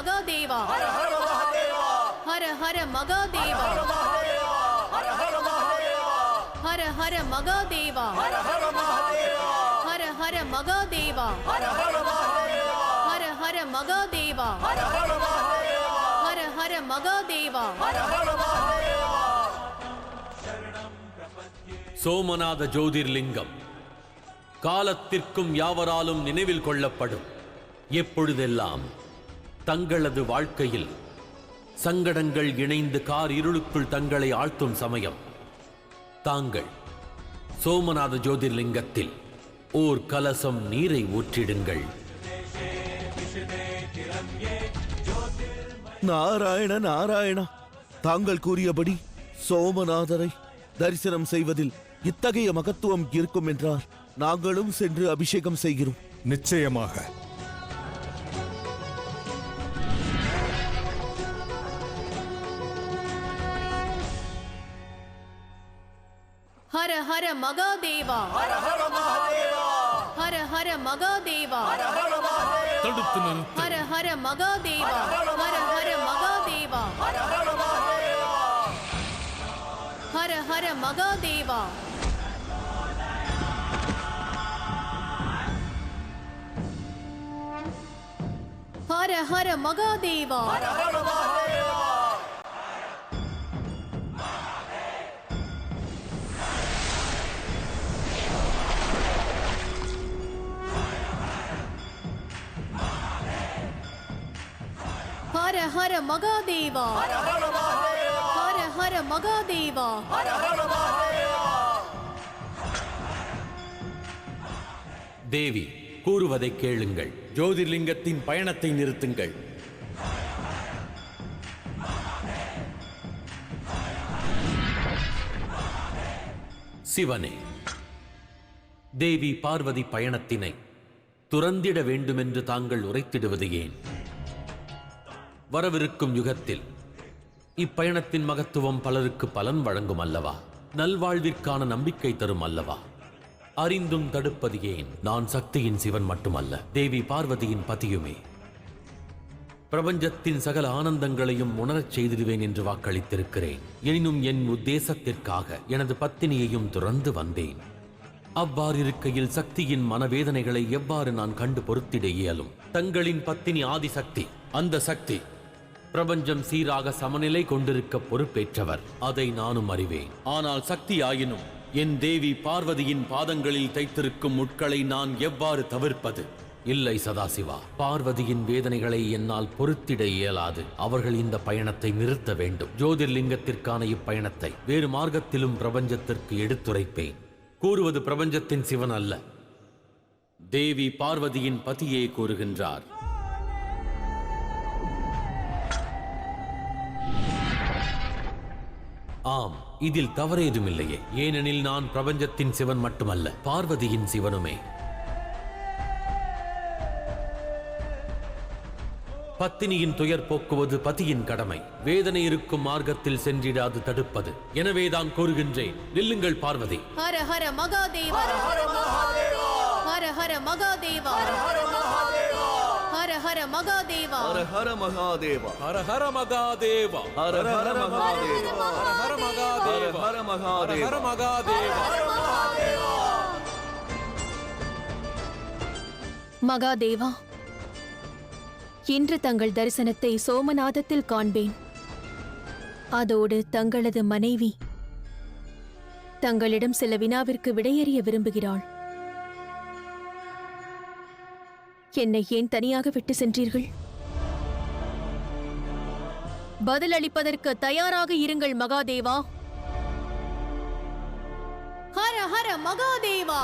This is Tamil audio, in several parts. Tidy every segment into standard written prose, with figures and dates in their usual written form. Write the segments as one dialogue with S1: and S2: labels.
S1: மகாதேவா
S2: ஹர ஹர மகாதேவா
S1: ஹர ஹர மகாதேவா
S2: ஹர ஹர மகாதேவா
S1: ஹர ஹர மகாதேவா
S2: ஹர ஹர மகாதேவா
S1: ஹர ஹர மகாதேவா
S2: ஹர ஹர மகாதேவா
S1: ஹர ஹர மகாதேவா
S2: ஹர ஹர மகாதேவா
S1: ஹர ஹர மகாதேவா
S2: ஹர ஹர மகாதேவா.
S3: சோமநாத ஜோதிர்லிங்கம் காலத்திற்கும் யாவராலும் நினைவில் கொள்ளப்படும். எப்பொழுதெல்லாம் தங்களது வாழ்க்கையில் சங்கடங்கள் இணைந்து கார் இருளுக்குள் தங்களை ஆழ்த்தும் சமயம் தாங்கள் சோமநாத ஜோதிர்லிங்கத்தில் ஓர் கலசம் நீரை ஊற்றிடுங்கள்.
S4: நாராயண நாராயணா, தாங்கள் கூறியபடி சோமநாதரை தரிசனம் செய்வதில் இத்தகைய மகத்துவம் இருக்கும் என்றால் நாங்களும் சென்று அபிஷேகம் செய்கிறோம்.
S5: நிச்சயமாக.
S1: ஹர ஹர மகாதேவா
S2: ஹர ஹர மகாதேவா
S1: ஹர ஹர மகாதேவா
S2: ஹர ஹர மகாதேவா
S5: தடுத்து நிறுத்து.
S1: ஹர ஹர மகாதேவா ஹர ஹர மகாதேவா
S2: ஹர ஹர மகாதேவா
S1: ஹர ஹர மகாதேவா ஹர ஹர மகாதேவா
S2: ஹர ஹர மகாதேவா
S1: ஹர ஹர மகாதேவா
S2: ஹர ஹர மகாதேவா
S1: ஹர ஹர மகாதேவா
S2: ஹர ஹர மகாதேவா.
S3: தேவி கூறுவதை கேளுங்கள். ஜோதிர்லிங்கத்தின் பயணத்தை நிறுத்துங்கள். சிவனே, தேவி பார்வதி பயணத்தினை துறந்திட வேண்டுமென்று தாங்கள் உரைத்திடுவது ஏன்? வரவிருக்கும் யுகத்தில் இப்பயணத்தின் மகத்துவம் பலருக்கு பலன் வழங்கும் அல்லவா? நல்வாழ்விற்கான நம்பிக்கை தரும் அல்லவா? அறிந்தும் தடுப்பது ஏன்? நான் சக்தியின் சிவன் மட்டுமல்ல, தேவி பார்வதியின் பதியுமே. பிரபஞ்சத்தின் சகல ஆனந்தங்களையும் உணரச் செய்திடுவேன் என்று வாக்களித்திருக்கிறேன். எனினும் என் உத்தேசத்திற்காக எனது பத்தினியையும் துறந்து வந்தேன். அவ்வாறிருக்கையில் சக்தியின் மனவேதனைகளை எவ்வாறு நான் கண்டு பொறுத்திட இயலும்? தங்களின் பத்தினி ஆதிசக்தி, அந்த சக்தி பிரபஞ்சம் சீராக சமநிலை கொண்டிருக்க பொறுப்பேற்றவர். அதை நானும் அறிவேன். ஆனால் சக்தி ஆயினும் என் தேவி பார்வதியின் பாதங்களில் தைத்திருக்கும் முட்களை நான் எவ்வாறு தவிர்ப்பது? இல்லை சதாசிவா, பார்வதியின் வேதனைகளை என்னால் பொறுத்திட இயலாது. அவர்கள் இந்த பயணத்தை நிறுத்த வேண்டும். ஜோதிர்லிங்கத்திற்கான இப்பயணத்தை வேறு மார்க்கத்திலும் பிரபஞ்சத்திற்கு எடுத்துரைப்பேன். கூறுவது பிரபஞ்சத்தின் சிவன் அல்ல, தேவி பார்வதியின் பதியே கூறுகின்றார். ஆம், இதில் தவறேதுமில்லையே. ஏனெனில் நான் பிரபஞ்சத்தின் சிவன் மட்டுமல்ல, பார்வதியின் சிவனுமே. பத்தினியின் துயர் போக்குவது பதியின் கடமை. வேதனை இருக்கும் மார்க்கத்தில் சென்றிடாது தடுப்பது. எனவேதான் கூறுகின்றேன், நில்லுங்கள் பார்வதி.
S1: ஹர ஹர மகாதேவா
S2: ஹர ஹர மகாதேவா
S1: ஹர ஹர மகாதேவா
S2: ஹர ஹர மகாதேவா
S1: ஹர ஹர மகாதேவா
S4: ஹர ஹர மகாதேவா
S5: ஹர ஹர மகாதேவா
S4: ஹர ஹர மகாதேவா
S5: ஹர ஹர மகாதேவா
S4: ஹர மகாதேவா
S5: ஹர மகாதேவா.
S1: மகாதேவா, இன்று தங்கள் தரிசனத்தை சோமநாதத்தில் காண்பேன். அதோடு தங்களது மனைவி தங்களிடம் சில வினாவிற்கு விடையறிய விரும்புகிறாள். என்னை ஏன் தனியாக விட்டு சென்றீர்கள்? பதிலளிப்பதற்கு தயாராக இருங்கள் மகாதேவா. ஹர ஹர மகாதேவா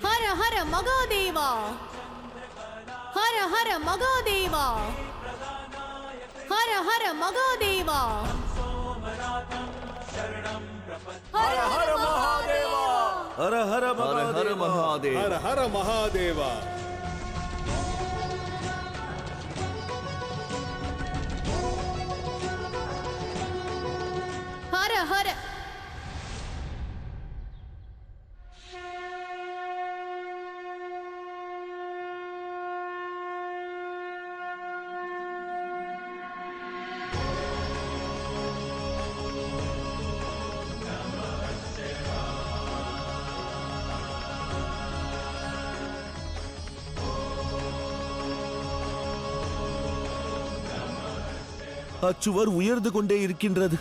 S1: ஹர ஹர மகாதேவா ஹர ஹர மகாதேவா ஹர ஹர மகாதேவா
S2: ஹர ஹர மகாதேவா
S4: ஹர ஹர மகாதேவா
S5: ஹர ஹர மகாதேவா.
S1: ஹர ஹர
S4: அச்சுவர் உயர்ந்து கொண்டே இருக்கின்றது.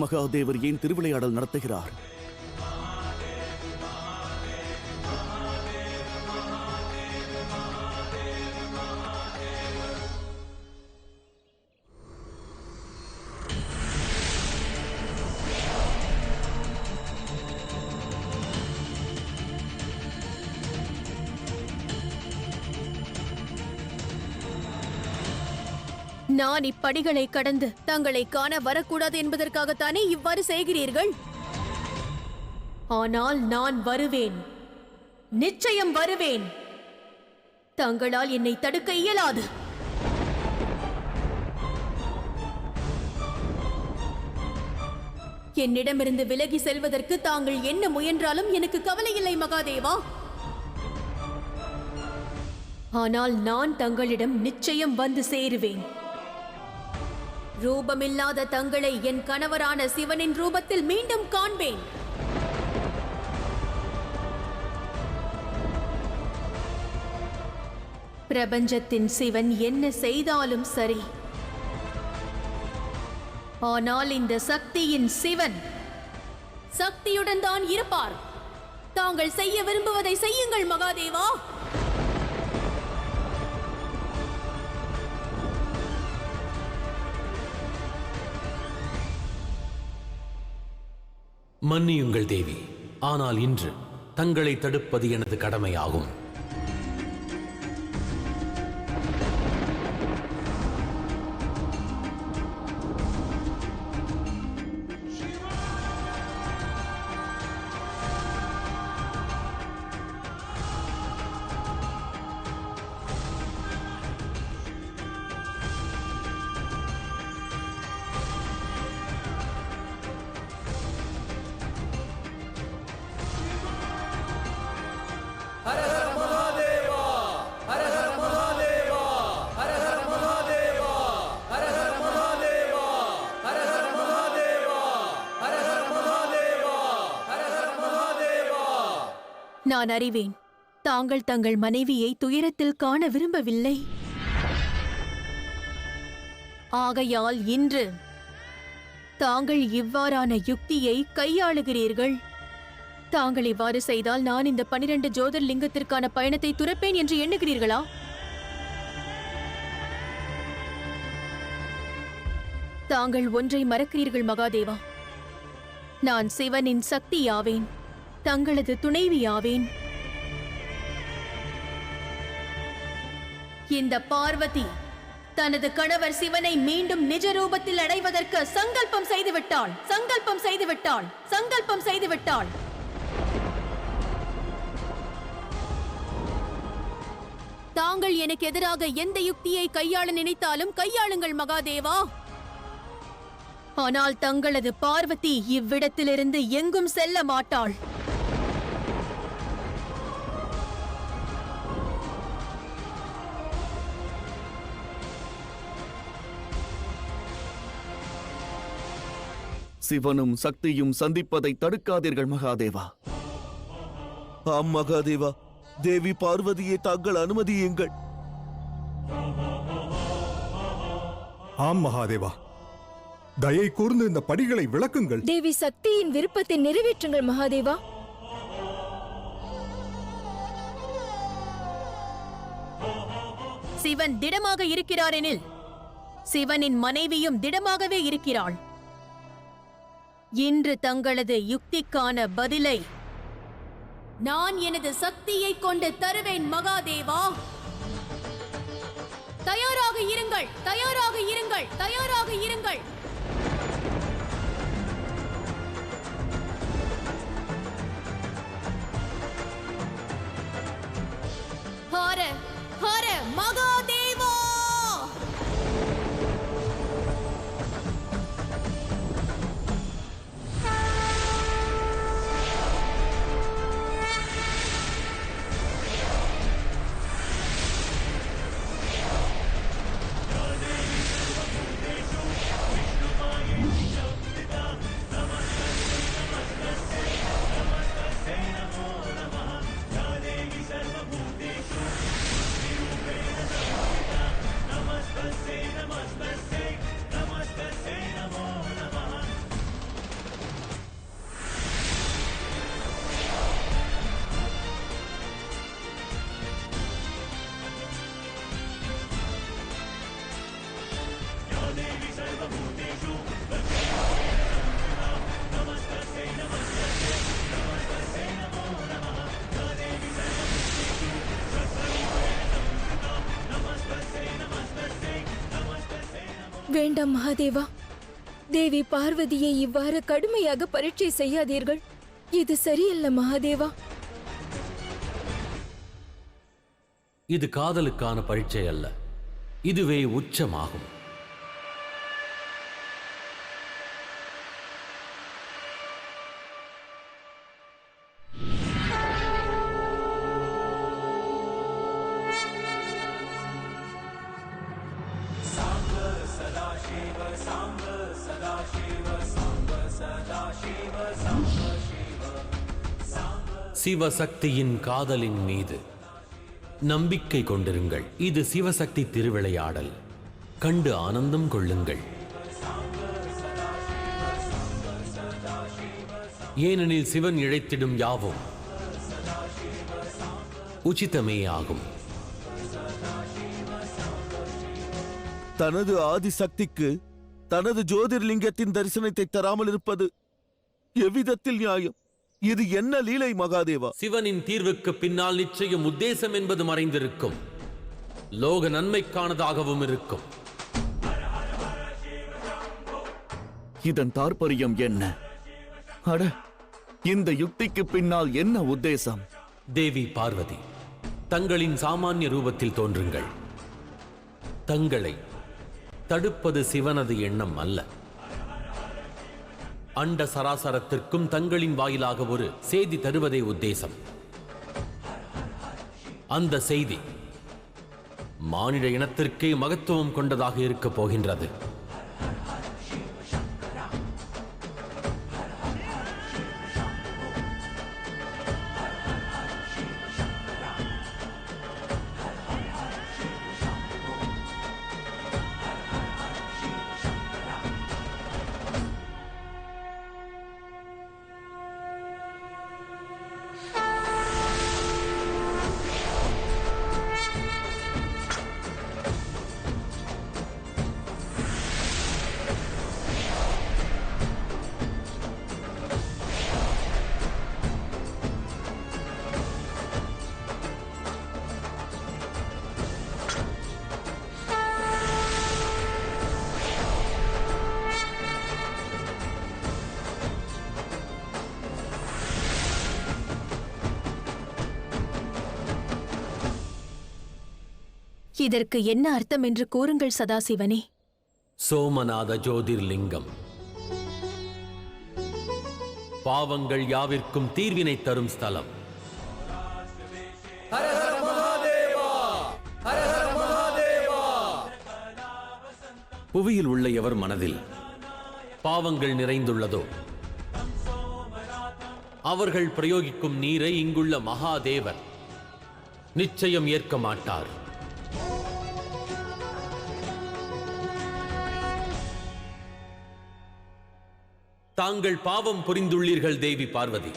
S4: மகாதேவர் ஏன் திருவிளையாடல் நடத்துகிறார்?
S1: நான் இப்படிகளை கடந்து தங்களை காண வரக்கூடாது என்பதற்காகத்தானே இவ்வாறு செய்கிறீர்கள். ஆனால் நான் வருவேன், நிச்சயம் வருவேன். தங்களால் என்னை தடுக்க இயலாது. என்னிடமிருந்து விலகி செல்வதற்கு தாங்கள் என்ன முயன்றாலும் எனக்கு கவலை இல்லை மகாதேவா. ஆனால் நான் தங்களிடம் நிச்சயம் வந்து சேருவேன். ரூபமில்லாத தங்களை என் கணவரான சிவனின் ரூபத்தில் மீண்டும் காண்பேன். பிரபஞ்சத்தின் சிவன் என்ன செய்தாலும் சரி, ஆனால் இந்த சக்தியின் சிவன் சக்தியுடன் தான் இருப்பார். தாங்கள் செய்ய விரும்புவதை செய்யுங்கள் மகாதேவா.
S3: மன்னியுங்கள் தேவி, ஆனால் இன்று தங்களை தடுப்பது எனது கடமையாகும்.
S1: நான் அறிவேன், தாங்கள் தங்கள் மனைவியை துயரத்தில் காண விரும்பவில்லை. ஆகையால் இன்று தாங்கள் இவ்வாறான யுக்தியை கையாளுகிறீர்கள். தாங்கள் இவ்வாறு செய்தால் நான் இந்த 12 ஜோதிர்லிங்கத்திற்கான பயணத்தை துறப்பேன் என்று எண்ணுகிறீர்களா? தாங்கள் ஒன்றை மறக்கிறீர்கள் மகாதேவா. நான் சிவனின் சக்தியாவேன், தங்களது துணைவியாவேன். இந்த பார்வதி தனது கணவர் சிவனை மீண்டும் நிஜ ரூபத்தில் அடைவதற்கு சங்கல்பம் செய்துவிட்டாள். தாங்கள் எனக்கு எதிராக எந்த யுக்தியை கையாள நினைத்தாலும் கையாளுங்கள் மகாதேவா. ஆனால் தங்களது பார்வதி இவ்விடத்திலிருந்து எங்கும் செல்ல மாட்டாள்.
S4: சிவனும் சக்தியும் சந்திப்பதை தடுக்காதீர்கள் மகாதேவா.
S2: ஆம் மகாதேவா, தேவி பார்வதியை தாங்கள் அனுமதியுங்கள்.
S6: ஆம் மகாதேவா, தயை கூர்ந்து இந்த படிகளை விளக்குங்கள்.
S7: தேவி சக்தியின் விருப்பத்தை நிறைவேற்றுங்கள் மகாதேவா.
S1: சிவன் திடமாக இருக்கிறாரெனில் சிவனின் மனைவியும் திடமாகவே இருக்கிறாள். இன்று தங்களது யுக்திக்கான பதிலை நான் எனது சக்தியை கொண்டு தருவேன் மகாதேவா. தயாராக இருங்கள், தயாராக இருங்கள், தயாராக இருங்கள். ஹர ஹர மகாதேவா.
S7: வேண்டாம் மகாதேவா. தேவி பார்வதியை இவ்வாறு கடுமையாக பரீட்சை செய்யாதீர்கள். இது சரியல்ல மகாதேவா.
S3: இது காதலுக்கான பரீட்சை அல்ல, இதுவே உச்சமாகும். சிவசக்தியின் காதலின் மீது நம்பிக்கை கொண்டிருங்கள். இது சிவசக்தி திருவிளையாடல். கண்டு ஆனந்தம் கொள்ளுங்கள். ஏனெனில் சிவன் இழைத்திடும் யாவும் உச்சிதமே ஆகும்.
S2: தனது ஆதிசக்திக்கு தனது ஜோதிர்லிங்கத்தின் தரிசனத்தை தராமல் இருப்பது எவ்விதத்தில் நியாயம்? இது என்ன லீலை மகாதேவா?
S3: சிவனின் தீர்வுக்கு பின்னால் நிச்சயம் உத்தேசம் என்பது மறைந்திருக்கும். லோக நன்மைக்கானதாகவும் இருக்கும்.
S4: இதன் தாற்பயம் என்ன? அட, இந்த யுக்திக்கு பின்னால் என்ன உத்தேசம்?
S3: தேவி பார்வதி, தங்களின் சாமானிய ரூபத்தில் தோன்றுங்கள். தங்களை தடுப்பது சிவனது எண்ணம் அல்ல. அண்ட சராசரத்திற்கும் தங்களின் வாயிலாக ஒரு செய்தி தருவதே உத்தேசம். அந்த செய்தி மானிட இனத்திற்கே மகத்துவம் கொண்டதாக இருக்கப் போகின்றது.
S1: இதற்கு என்ன அர்த்தம் என்று கூறுங்கள் சதாசிவனே.
S3: சோமநாத ஜோதிர்லிங்கம் பாவங்கள் யாவிற்கும் தீர்வினை தரும் ஸ்தலம். புவியில் உள்ள எவர் மனதில் பாவங்கள் நிறைந்துள்ளதோ அவர்கள் பிரயோகிக்கும் நீரை இங்குள்ள மகாதேவர் நிச்சயம் ஏற்க மாட்டார். தாங்கள் பாவம் புரிந்துள்ளீர்கள் தேவி பார்வதி.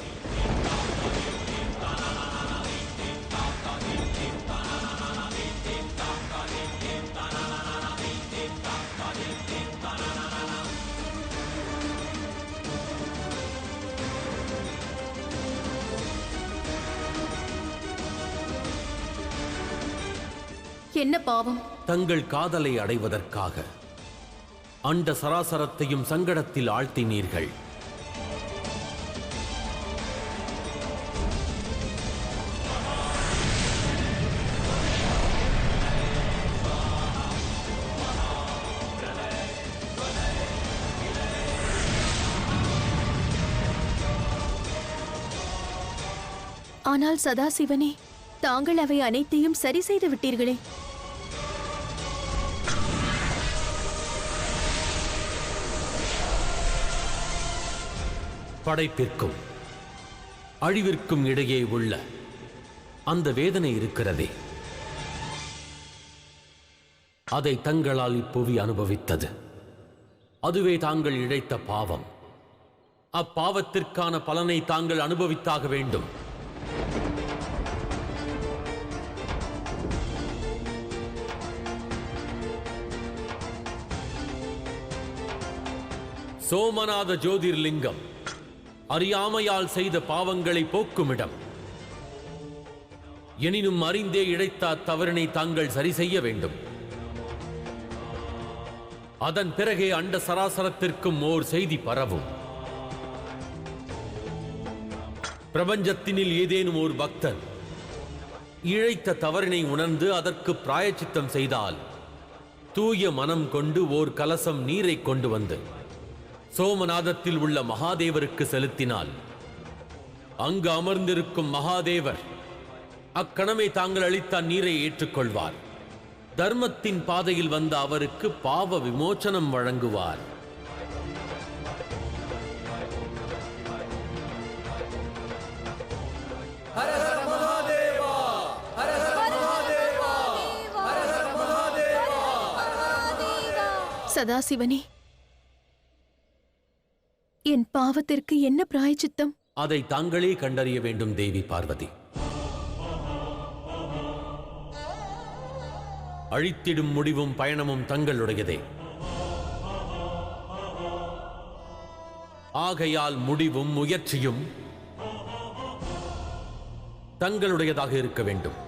S1: என்ன பாவம்?
S3: தங்கள் காதலை அடைவதற்காக அண்ட சராசரத்தையும் சங்கடத்தில் ஆழ்த்தினீர்கள்.
S1: ஆனால் சதாசிவனே, தாங்கள் அவை அனைத்தையும் சரி செய்து விட்டீர்களே.
S3: படைப்பிற்கும் அழிவிற்கும் இடையே உள்ள அந்த வேதனை இருக்கிறதே, அதை தங்களால் இப்புவி அனுபவித்தது. அதுவே தாங்கள் இழைத்த பாவம். அப்பாவத்திற்கான பலனை தாங்கள் அனுபவித்தாக வேண்டும். சோமநாத ஜோதிர்லிங்கம் அறியாமையால் செய்த பாவங்களை போக்குமிடம். எனினும் அறிந்தே இழைத்த அத்தவறினை தாங்கள் சரி செய்ய வேண்டும். அதன் பிறகே அண்ட சராசரத்திற்கும் ஓர் செய்தி பரவும். பிரபஞ்சத்தினில் ஏதேனும் ஒரு பக்தன் இழைத்த தவறினை உணர்ந்து அதற்கு பிராயச்சித்தம் செய்தால் தூய மனம் கொண்டு ஓர் கலசம் நீரை கொண்டு வந்து சோமநாதத்தில் உள்ள மகாதேவருக்கு செலுத்தினால் அங்கு அமர்ந்திருக்கும் மகாதேவர் அக்கணமே தாங்கள் அளித்த நீரை ஏற்றுக்கொள்வார். தர்மத்தின் பாதையில் வந்த அவருக்கு பாவ விமோச்சனம் வழங்குவார்.
S1: சதாசிவனே, என் பாவத்திற்கு என்ன பிராயச்சித்தம்?
S3: அதை தாங்களே கண்டறிய வேண்டும் தேவி பார்வதி. அழித்திடும் முடிவும் பயணமும் தங்களுடையதே. ஆகையால் முடிவும் முயற்சியும் தங்களுடையதாக இருக்க வேண்டும்.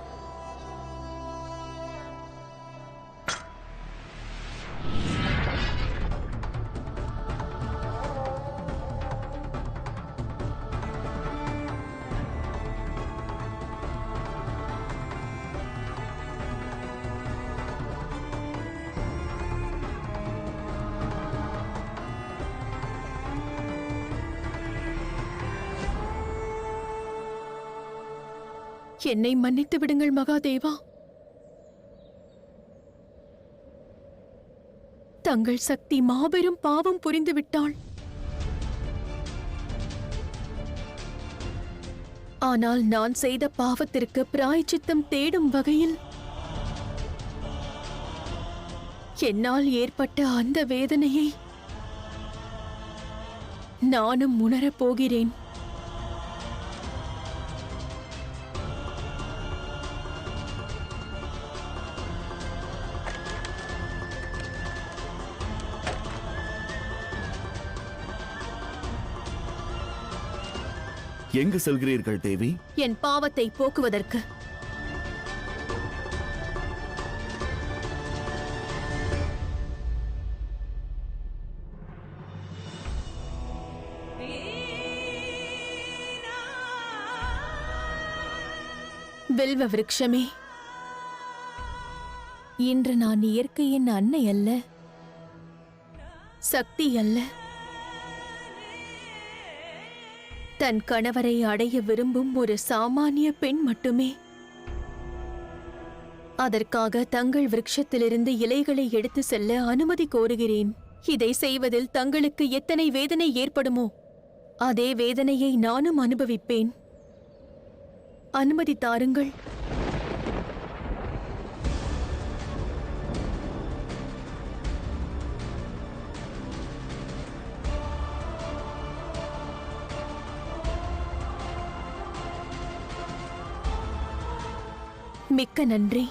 S1: என்னை மன்னித்து விடுங்கள் மகாதேவா. தங்கள் சக்தி மாபெரும் பாவம் புரிந்துவிட்டாள். ஆனால் நான் செய்த பாவத்திற்கு பிராயச்சித்தம் தேடும் வகையில் என்னால் ஏற்பட்ட அந்த வேதனையை நானும் உணரப் போகிறேன்.
S4: எங்கு செல்கிறீர்கள் தேவி?
S1: என் பாவத்தை போக்குவதற்கு. வில்வ விருட்சமே, இன்று நான் இயற்கையின் அன்னை அல்ல, சக்தி அல்ல. தன் கணவரை அடைய விரும்பும் ஒரு சாமானிய பெண் மட்டுமே. அதற்காக தங்கள் விருட்சத்திலிருந்து இலைகளை எடுத்து செல்ல அனுமதி கோருகிறேன். இதை செய்வதில் தங்களுக்கு எத்தனை வேதனை ஏற்படுமோ அதே வேதனையை நானும் அனுபவிப்பேன். அனுமதி தாருங்கள். மிக்க நன்றி.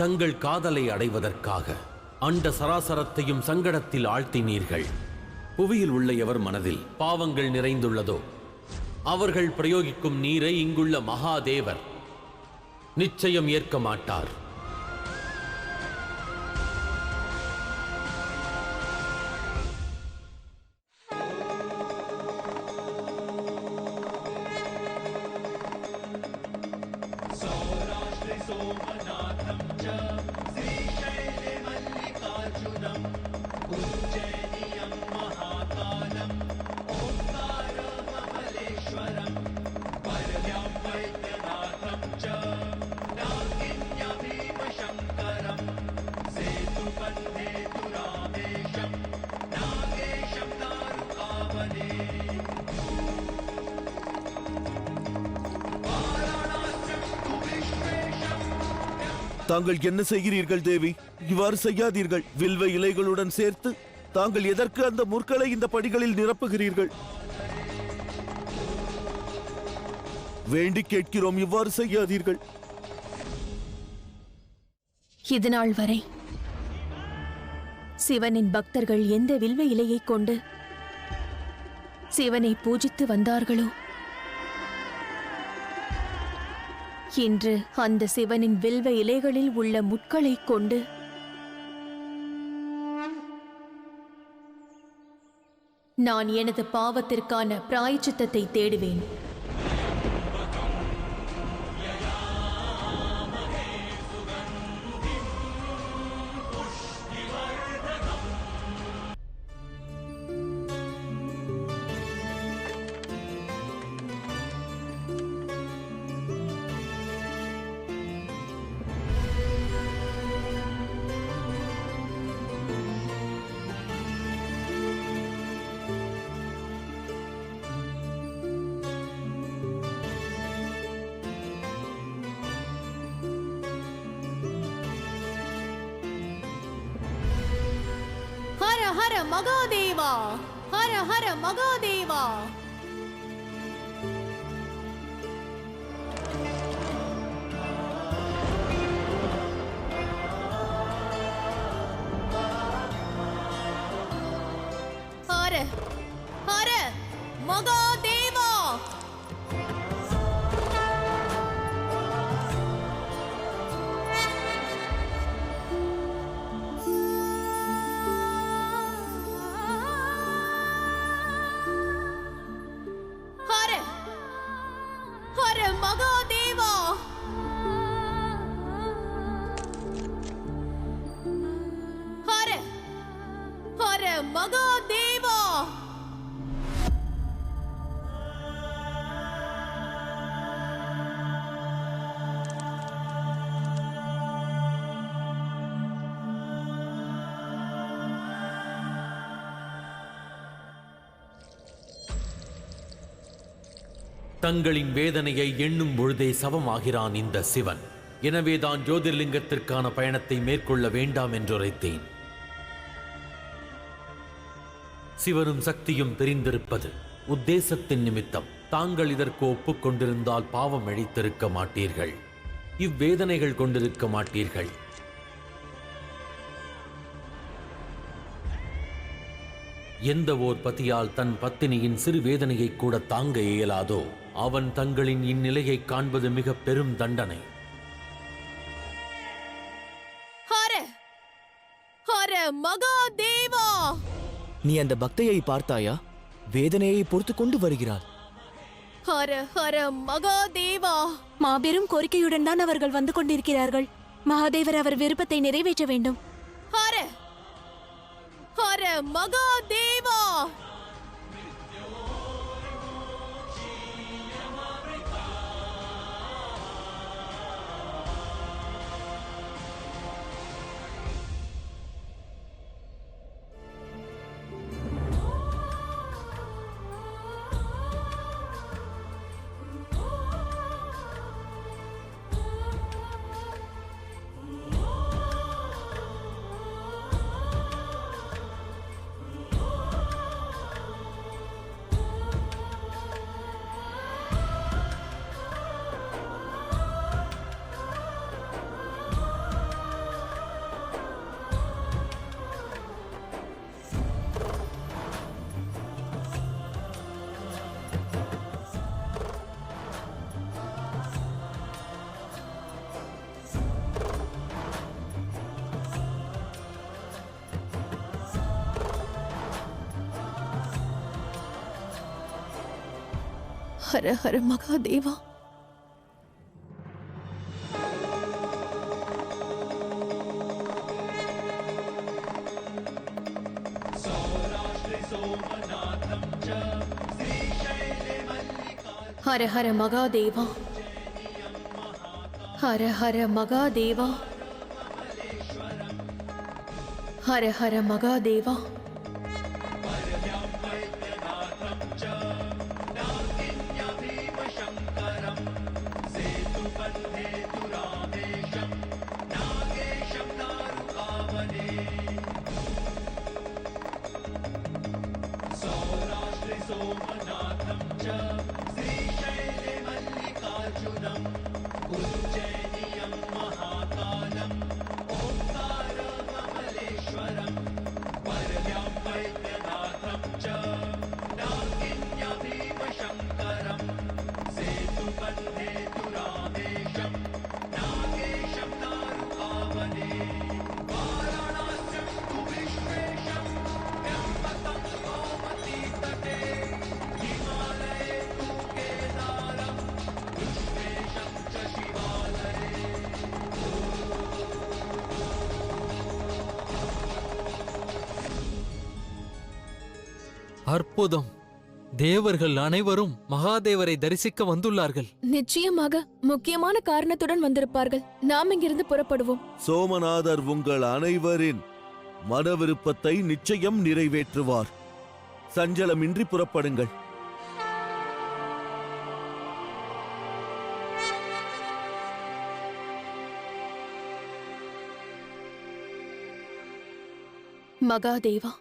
S3: தங்கள் காதலை அடைவதற்காக அண்ட சராசரத்தையும் சங்கடத்தில் ஆழ்த்தினீர்கள். புவியில் உள்ள எவர் மனதில் பாவங்கள் நிறைந்துள்ளதோ அவர்கள் பிரயோகிக்கும் நீரை இங்குள்ள மகாதேவர் நிச்சயம் ஏற்க மாட்டார்.
S2: தாங்கள் என்ன செய்கிறீர்கள் தேவி? இவ்வாறு செய்யாதீர்கள். வில்வ இலைகளுடன் சேர்த்து தாங்கள் எதற்கு அந்த முற்களை இந்த படிகளில் நிரப்புகிறீர்கள்? வேண்டி கேட்கிறோம், இவ்வாறு செய்யாதீர்கள்.
S1: இதுநாள் வரை சிவனின் பக்தர்கள் எந்த வில்வ இலையை கொண்டு சிவனை பூஜித்து வந்தார்களோ, இன்று அந்த சிவனின் வில்வ இலைகளில் உள்ள முட்களை கொண்டு நான் எனது பாவத்திற்கான பிராயச்சித்தத்தை தேடுவேன். ஹர ஹர மகாதேவா, ஹர ஹர மகாதேவா. ஹர ஹர மகாதேவா. மகாதேவா.
S3: தங்களின் வேதனையை எண்ணும் பொழுதே சவமாகிறான் இந்த சிவன். எனவேதான் ஜோதிர்லிங்கத்திற்கான பயணத்தை மேற்கொள்ள வேண்டாம் என்றுரைத்தேன். சிவனும் சக்தியும் தெரிந்திருப்பது உத்தேசத்தின் நிமித்தம். தாங்கள் இதற்கு ஒப்புக்கொண்டிருந்தால் பாவம் அழித்திருக்க மாட்டீர்கள், இவ்வேதனைகள் கொண்டிருக்க மாட்டீர்கள். எந்த ஓர் பதியால் தன் பத்தினியின் சிறு வேதனையை கூட தாங்க இயலாதோ அவன் தங்களின் இந்நிலையை காண்பது மிக பெரும் தண்டனை.
S1: ஹர ஹர மகாதேவா.
S8: நீ அந்த பக்தையை பார்த்தாயா? வேதனையை பொறுத்து கொண்டு வருகிறாள்.
S1: ஹர ஹர மகாதேவா.
S7: மாபெரும் கோரிக்கையுடன் தான் அவர்கள் வந்து கொண்டிருக்கிறார்கள். மகாதேவர் அவர் விருப்பத்தை நிறைவேற்ற வேண்டும்.
S1: ஹர ஹர மகாதேவா. ஹர ஹர மகாதேவா. ஹர ஹர மகாதேவா. ஹர ஹர மகாதேவா. ஹர ஹர மகாதேவா.
S9: அற்புதம்! தேவர்கள் அனைவரும் மகாதேவரை தரிசிக்க வந்துள்ளார்கள்.
S7: நிச்சயமாக முக்கியமான காரணத்துடன் வந்திருப்பார்கள். நாம் இங்கிருந்து புறப்படுவோம்.
S2: சோமநாதர் உங்கள் அனைவரின் மன விருப்பத்தை நிச்சயம் நிறைவேற்றுவார். சஞ்சலமின்றி புறப்படுங்கள்.
S1: மகாதேவா,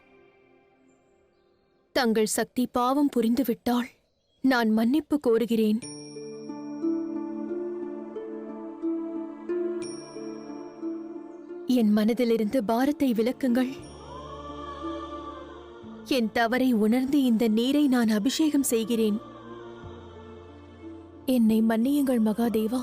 S1: தங்கள் சக்தி பாவம் புரிந்துவிட்டால் நான் மன்னிப்பு கோருகிறேன். என் மனதிலிருந்து பாரத்தை விலக்குங்கள். என் தவறை உணர்ந்து இந்த நீரை நான் அபிஷேகம் செய்கிறேன். என்னை மன்னியுங்கள் மகாதேவா.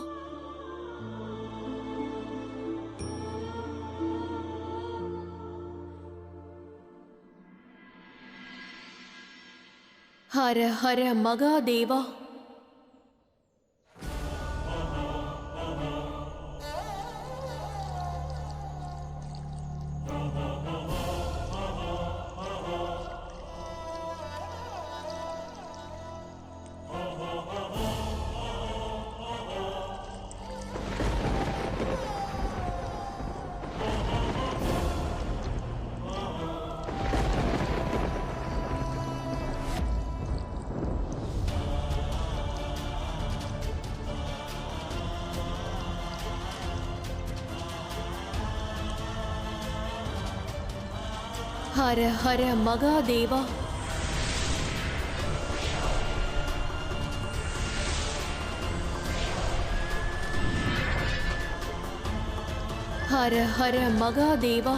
S1: ஹர ஹர மகாதேவா. ஹர ஹர மகாதேவா. ஹர ஹர மகாதேவா.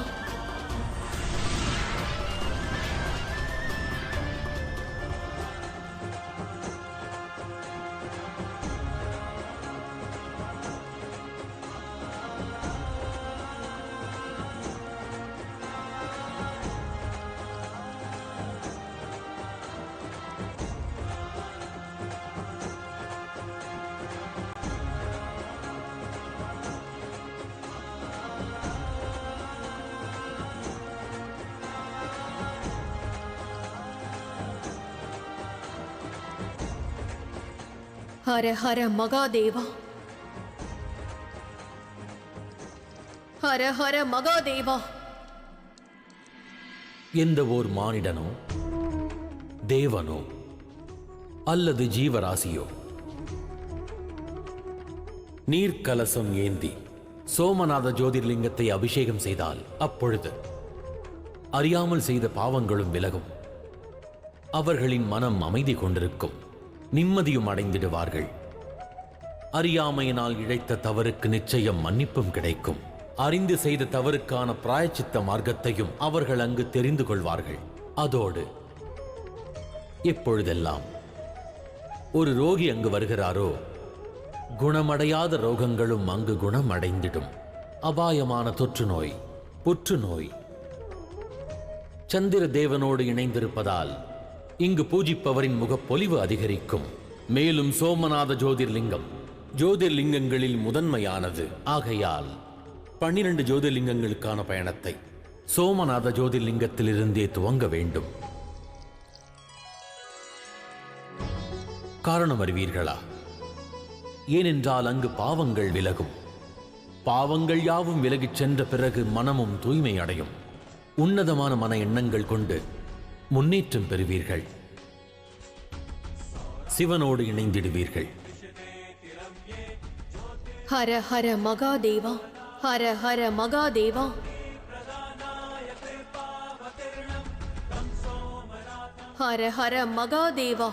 S1: ஹர ஹர மகாதேவா. ஹர ஹர மகாதேவா.
S3: எந்த ஓர் மானிடனோ தேவனோ அல்லது ஜீவராசியோ நீர்க்கலசம் ஏந்தி சோமநாத ஜோதிர்லிங்கத்தை அபிஷேகம் செய்தால் அப்பொழுது அறியாமல் செய்த பாவங்களும் விலகும். அவர்களின் மனம் அமைதி கொண்டிருக்கும், நிம்மதியும் அடைந்திடுவார்கள். அறியாமையினால் இழைத்த தவறுக்கு நிச்சயம் மன்னிப்பும் கிடைக்கும். அறிந்து செய்த தவறுக்கான பிராயச்சித்த மார்க்கத்தையும் அவர்கள் அங்கு தெரிந்து கொள்வார்கள். அதோடு எப்பொழுதெல்லாம் ஒரு ரோகி அங்கு வருகிறாரோ குணமடையாத ரோகங்களும் அங்கு குணமடைந்திடும். அபாயமான தொற்று நோய், புற்றுநோய் சந்திர தேவனோடு இணைந்திருப்பதால் இங்கு பூஜிப்பவரின் முகப்பொலிவு அதிகரிக்கும். மேலும் சோமநாத ஜோதிர்லிங்கம் ஜோதிர்லிங்கங்களில் முதன்மையானது. ஆகையால் 12 ஜோதிர்லிங்கங்களுக்கான பயணத்தை சோமநாத ஜோதிர்லிங்கத்திலிருந்தே துவங்க வேண்டும். காரணம் அறிவீர்களா? ஏனென்றால் அங்கு பாவங்கள் விலகும். பாவங்கள் யாவும் விலகிச் சென்ற பிறகு மனமும் தூய்மை அடையும். உன்னதமான மன எண்ணங்கள் கொண்டு முன்னேற்றம் பெறுவீர்கள். சிவனோடு இணைந்திடுவீர்கள்.
S1: ஹர ஹர மகாதேவா. ஹர ஹர மகாதேவா. ஹர ஹர மகாதேவா.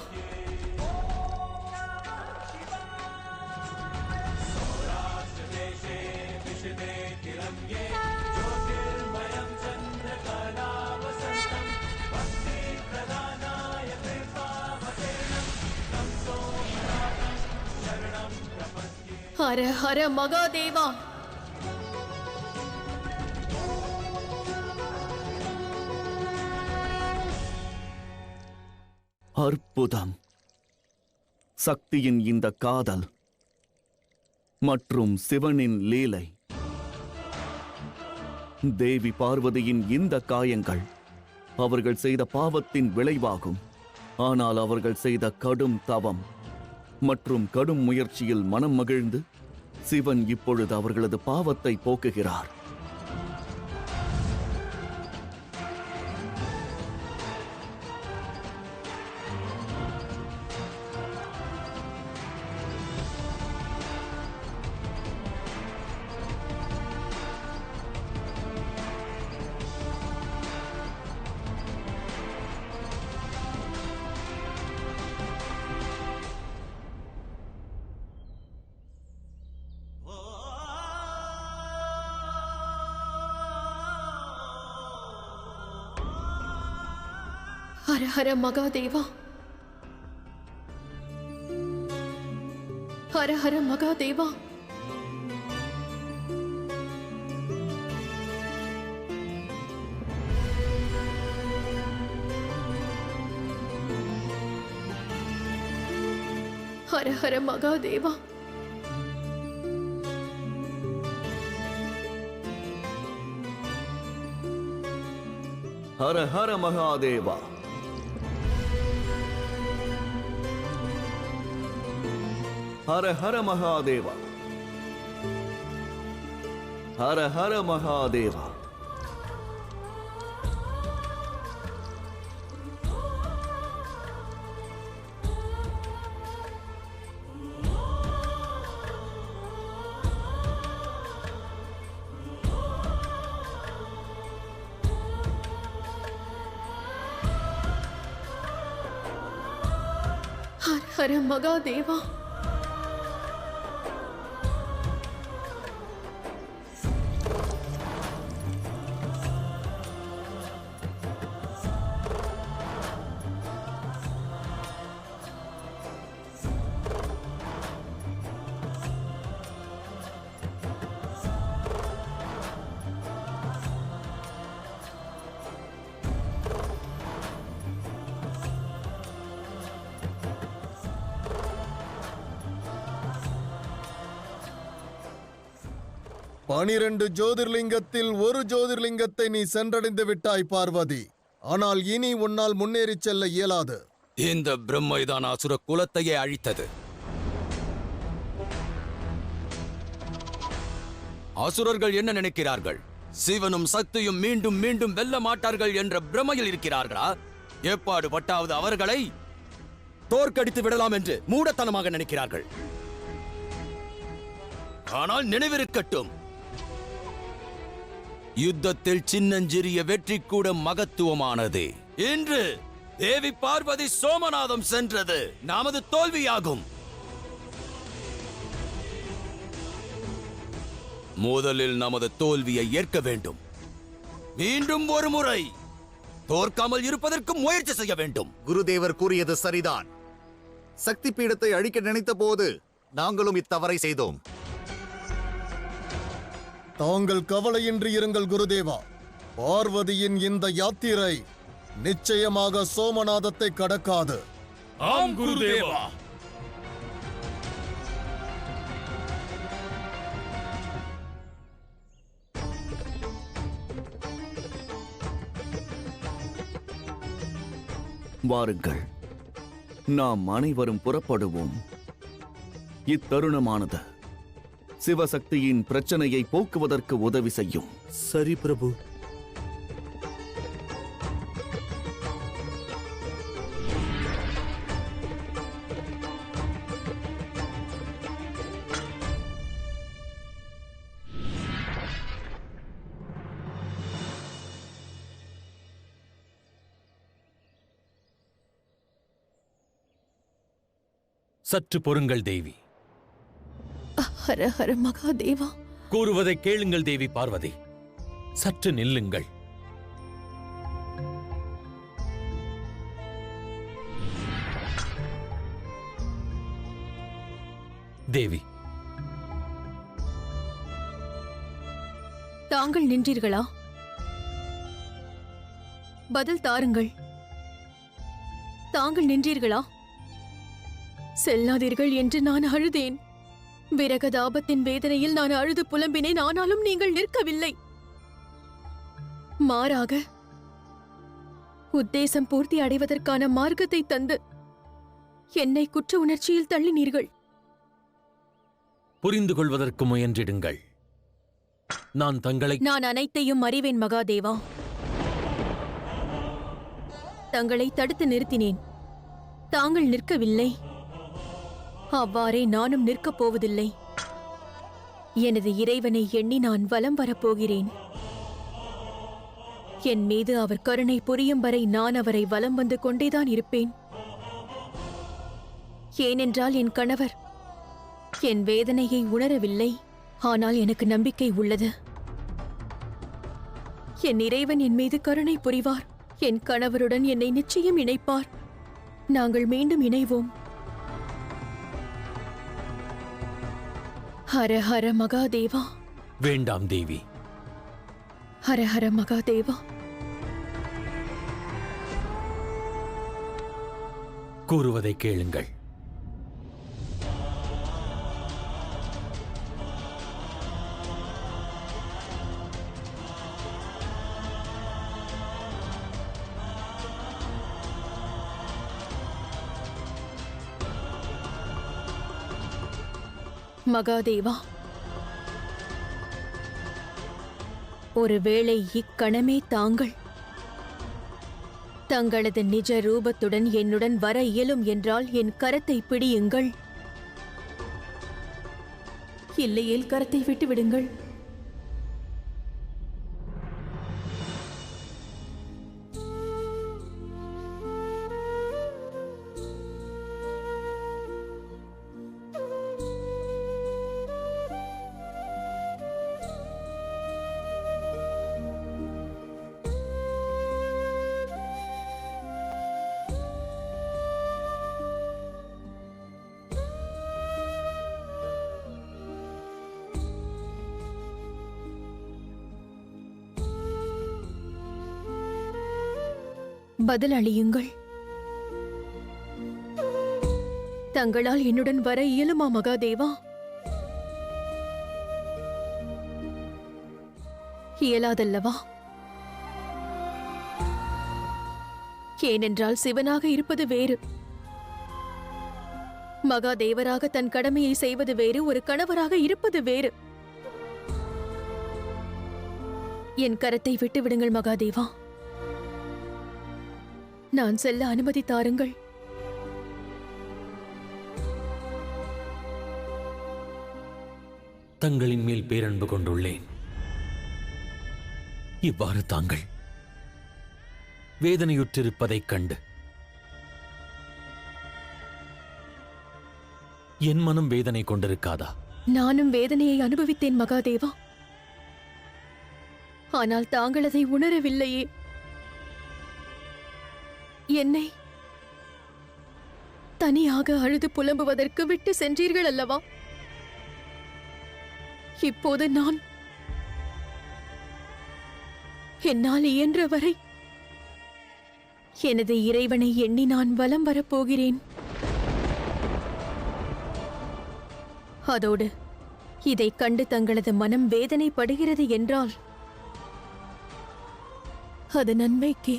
S1: ஹர ஹர மகாதேவா.
S4: அற்புதம்! சக்தியின் இந்த காதல் மற்றும் சிவனின் லீலை, தேவி பார்வதியின் இந்த காயங்கள் அவர்கள் செய்த பாவத்தின் விளைவாகும். ஆனால் அவர்கள் செய்த கடும் தவம் மற்றும் கடும் முயற்சியில் மனம் மகிழ்ந்து சிவன் இப்பொழுது அவர்களது பாவத்தை போக்குகிறார்.
S1: ஹர ஹர மகாதேவா, ஹர ஹர மகாதேவா. ஹர ஹர மகாதேவா.
S4: ஹர ஹர மகாதேவா. ஹர ஹர மகாதேவா. ஹர ஹர மகாதேவா.
S1: ஹர ஹர மகாதேவா.
S10: பனிரெண்டு ஜோதிர்லிங்கத்தில் ஒரு ஜோதிர்லிங்கத்தை நீ சென்றடைந்து விட்டாய் பார்வதி. ஆனால் இனி உன்னால் முன்னேறிச் செல்ல இயலாது.
S5: இந்த பிரம்மைதான் அசுர குலத்தையே அழித்தது. அசுரர்கள் என்ன நினைக்கிறார்கள்? சிவனும் சக்தியும் மீண்டும் மீண்டும் வெல்ல மாட்டார்கள் என்ற பிரமையில் இருக்கிறார்களா? எப்பாடு பட்டாவது அவர்களை தோற்கடித்து விடலாம் என்று மூடத்தனமாக நினைக்கிறார்கள். ஆனால் நினைவிருக்கட்டும், யுத்தத்தில் சின்னஞ்சிறிய வெற்றி கூட மகத்துவமானது. இன்று தேவி பார்வதி சோமநாதம் சென்றது நமது தோல்வியாகும். முதலில் நமது தோல்வியை ஏற்க வேண்டும். மீண்டும் ஒரு முறை தோற்காமல் இருப்பதற்கு முயற்சி செய்ய வேண்டும்.
S11: குருதேவர் கூறியது சரிதான். சக்தி பீடத்தை அழிக்க நினைத்த போது நாங்களும் இத்தவறை செய்தோம்.
S10: தாங்கள் கவலையின்றி இருங்கள் குருதேவா. பார்வதியின் இந்த யாத்திரை நிச்சயமாக சோமநாதத்தை கடக்காது.
S5: ஆம் குருதேவா.
S4: வாருங்கள், நாம் அனைவரும் புறப்படுவோம். இத்தருணமானது சிவசக்தியின் பிரச்சனையை போக்குவதற்கு உதவி செய்யும்.
S8: சரி பிரபு.
S3: சற்று பொறுங்கள் தேவி.
S1: ஹர ஹர மகாதேவா.
S3: கூறுவதை கேளுங்கள் தேவி பார்வதி. சற்று நில்லுங்கள். தேவி,
S1: தாங்கள் நின்றீர்களா? பதில் தாருங்கள். தாங்கள் நின்றீர்களா? செல்லாதீர்கள் என்று நான் அழுதேன். விரகதாபத்தின் வேதனையில் நான் அழுது புலம்பினேன். ஆனாலும் நீங்கள் நிற்கவில்லை. மாறாக உத்தேசம் பூர்த்தி அடைவதற்கான மார்க்கத்தை தந்து என்னை குற்ற உணர்ச்சியில் தள்ளினீர்கள்.
S3: புரிந்து கொள்வதற்கு முயன்றிடுங்கள்.
S1: நான் அனைத்தையும் அறிவேன் மகாதேவா. தங்களை தடுத்து நிறுத்தினேன். தாங்கள் நிற்கவில்லை. அவ்வாறே நானும் நிற்கப் போவதில்லை. எனது இறைவனை எண்ணி நான் வலம் வரப்போகிறேன். என் மீது அவர் கருணை புரியும் வரை நான் அவரை வலம் வந்து கொண்டேதான் இருப்பேன். ஏனென்றால் என் கணவர் என் வேதனையை உணரவில்லை. ஆனால் எனக்கு நம்பிக்கை உள்ளது. என் இறைவன் என் மீது கருணை புரிவார். என் கணவருடன் என்னை நிச்சயம் இணைப்பார். நாங்கள் மீண்டும் இணைவோம். ஹர ஹர மகாதேவா.
S3: வேண்டாம் தேவி.
S1: ஹர ஹர மகாதேவா.
S3: கூறுவதை கேளுங்கள்.
S1: மகாதேவா, ஒருவேளை இக்கணமே தாங்கள் தங்களது நிஜ ரூபத்துடன் என்னுடன் வர இயலும் என்றால் என் கரத்தை பிடியுங்கள். இல்லையேல் கரத்தை விட்டுவிடுங்கள். பதில் அளியுங்கள். தங்களால் என்னுடன் வர இயலுமா மகாதேவா? இயலாதல்லவா? ஏனென்றால் சிவனாக இருப்பது வேறு, மகாதேவராக தன் கடமையை செய்வது வேறு, ஒரு கணவராக இருப்பது வேறு. என் கரத்தை விட்டுவிடுங்கள் மகாதேவா. நான் செல்ல அனுமதி தாருங்கள்.
S3: தங்களின் மேல் பேரன்பு கொண்டுள்ளேன். இவ்வாறு தாங்கள் வேதனையுற்றிருப்பதைக் கண்டு என் மனம் வேதனை கொண்டிருக்காதா?
S1: நானும் வேதனையை அனுபவித்தேன் மகாதேவா. ஆனால் தாங்கள் அதை உணரவில்லையே. என்னை தனியாக அழுது புலம்புவதற்கு விட்டு சென்றீர்கள் அல்லவா? இப்போது நான் என்னால் இயன்றவரை எனது இறைவனை எண்ணி நான் வலம் வரப்போகிறேன். அதோடு இதைக் கண்டு தங்களது மனம் வேதனைப்படுகிறது என்றால் அது நன்மைக்கே.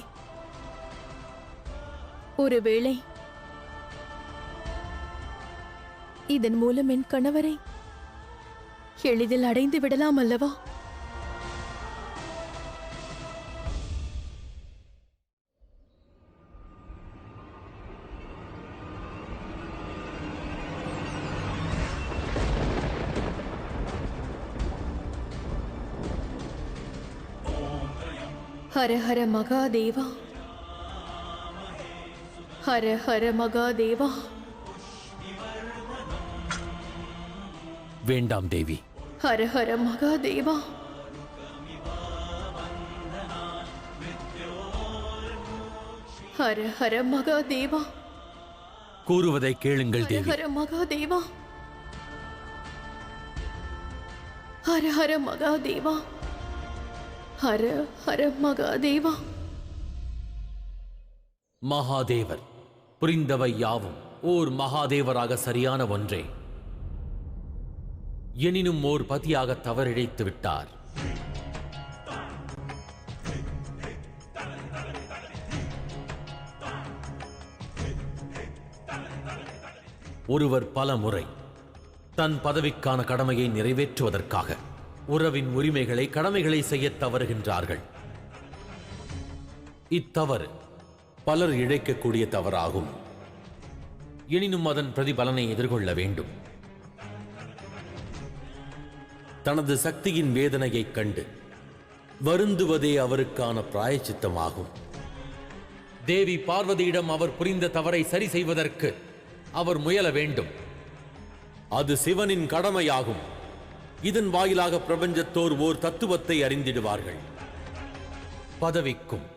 S1: ஒருவேளை இதன் மூலம் என் கணவரை எளிதில் அடைந்து விடலாம் அல்லவா? ஹர ஹர மகாதேவா. ஹர ஹர மகாதேவா.
S3: வேண்டாம் தேவி.
S1: ஹர ஹர மகாதேவா. ஹர ஹர மகாதேவா.
S3: கூறுவதை கேளுங்கள்
S1: ஹர
S3: தேவி.
S1: ஹர மகாதேவா. ஹர ஹர மகாதேவா. ஹர ஹர மகாதேவா.
S3: மகாதேவர் புரிந்தவை யாவும் ஓர் மகாதேவராக சரியான ஒன்றே. எனினும் ஓர் பதியாக தவறிழைத்து விட்டார். ஒருவர் பல முறை தன் பதவிக்கான கடமையை நிறைவேற்றுவதற்காக உறவின் உரிமைகளை கடமைகளை செய்ய தவறுகின்றார்கள். இத்தவறு பலர் இழைக்கக்கூடிய தவறாகும். எனினும் அதன் பிரதிபலனை எதிர்கொள்ள வேண்டும். தனது சக்தியின் வேதனையைக் கண்டு வருந்துவதே அவருக்கான பிராயச்சித்தமாகும். தேவி பார்வதியிடம் அவர் புரிந்த தவறை சரி செய்வதற்கு அவர் முயல வேண்டும். அது சிவனின் கடமையாகும். இதன் வாயிலாக பிரபஞ்சத்தோர் ஓர் தத்துவத்தை அறிந்திடுவார்கள். பதவிக்கும்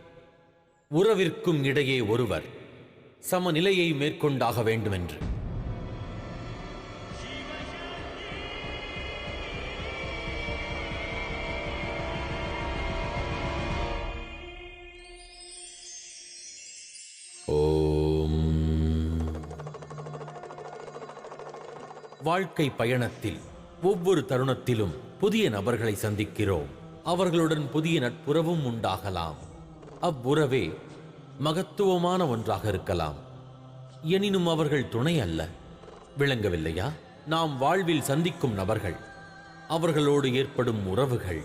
S3: உறவிற்கும் இடையே ஒருவர் சமநிலையை மேற்கொண்டாக வேண்டுமென்று. வாழ்க்கை பயணத்தில் ஒவ்வொரு தருணத்திலும் புதிய நபர்களை சந்திக்கிறோம். அவர்களுடன் புதிய நட்புறவும் உண்டாகலாம். அவ்வுறவே மகத்துவமான ஒன்றாக இருக்கலாம். எனினும் அவர்கள் துணை அல்ல. விளங்கவில்லையா? நாம் வாழ்வில் சந்திக்கும் நபர்கள், அவர்களோடு ஏற்படும் உறவுகள்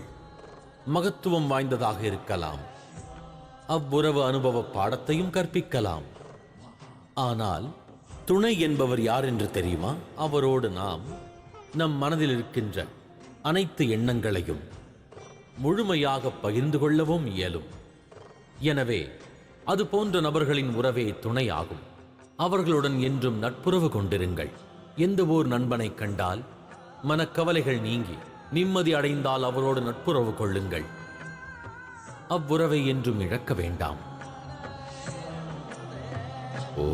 S3: மகத்துவம் வாய்ந்ததாக இருக்கலாம். அவ்வுறவு அனுபவ பாடத்தையும் கற்பிக்கலாம். ஆனால் துணை என்பவர் யார் என்று தெரியுமா? அவரோடு நாம் நம் மனதில் இருக்கின்ற அனைத்து எண்ணங்களையும் முழுமையாக பகிர்ந்து கொள்ளவும் இயலும். எனவே அது போன்ற நபர்களின் உறவே துணையாகும். அவர்களுடன் என்றும் நட்புறவு கொண்டிருங்கள். எந்த ஓர் நண்பனை கண்டால் மனக்கவலைகள் நீங்கி நிம்மதி அடைந்தால் அவரோடு நட்புறவு கொள்ளுங்கள். அவ்வுறவை என்றும் இழக்க வேண்டாம். ஓ